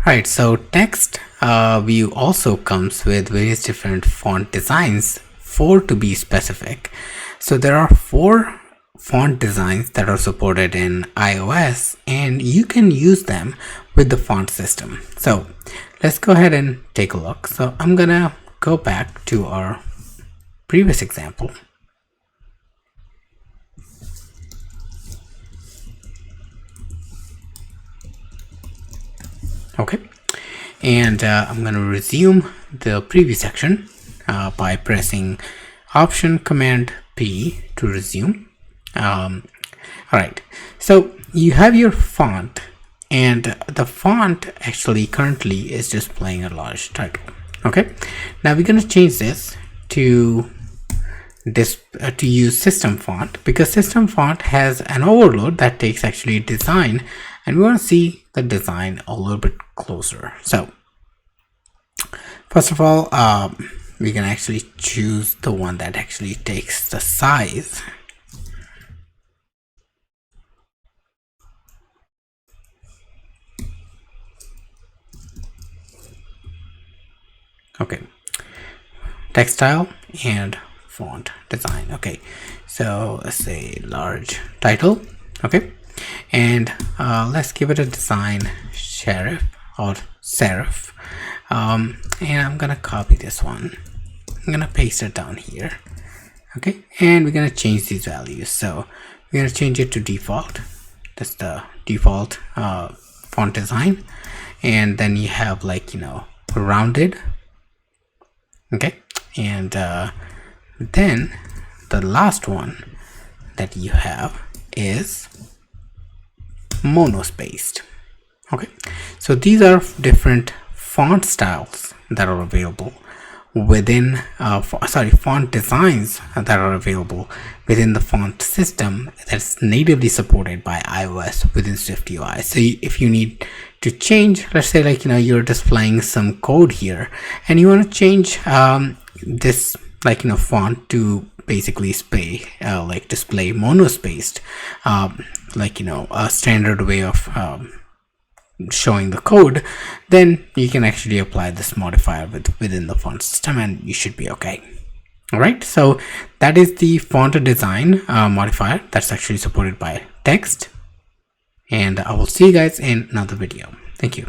Right, so text view also comes with various different font designs, 4 to be specific. So there are 4 font designs that are supported in iOS, and you can use them with the font system. So let's go ahead and take a look. So I'm gonna go back to our previous example. Okay, and I'm going to resume the previous section by pressing Option Command P to resume. All right, so you have your font, and the font actually currently is displaying a large title. Okay, now we're going to change this to use system font, because system font has an overload that takes actually design, and we want to see the design a little bit closer. So first of all, we can actually choose the one that actually takes the size. Okay, text style and font design. Okay, so let's say large title. Okay, and let's give it a design serif or serif, and I'm gonna copy this one. I'm gonna paste it down here. Okay, and we're gonna change these values. So we're gonna change it to default. That's the default font design, and then you have, like, rounded. Okay, and then the last one that you have is monospaced. Okay, so these are different font styles that are available within font designs that are available within the font system that's natively supported by iOS within SwiftUI. So if you need to change, let's say, like, you're displaying some code here and you want to change this, like, font to basically display monospaced, like, a standard way of showing the code, then you can actually apply this modifier within the font system and you should be okay. All right, so that is the font design modifier that's actually supported by text, and I will see you guys in another video. Thank you.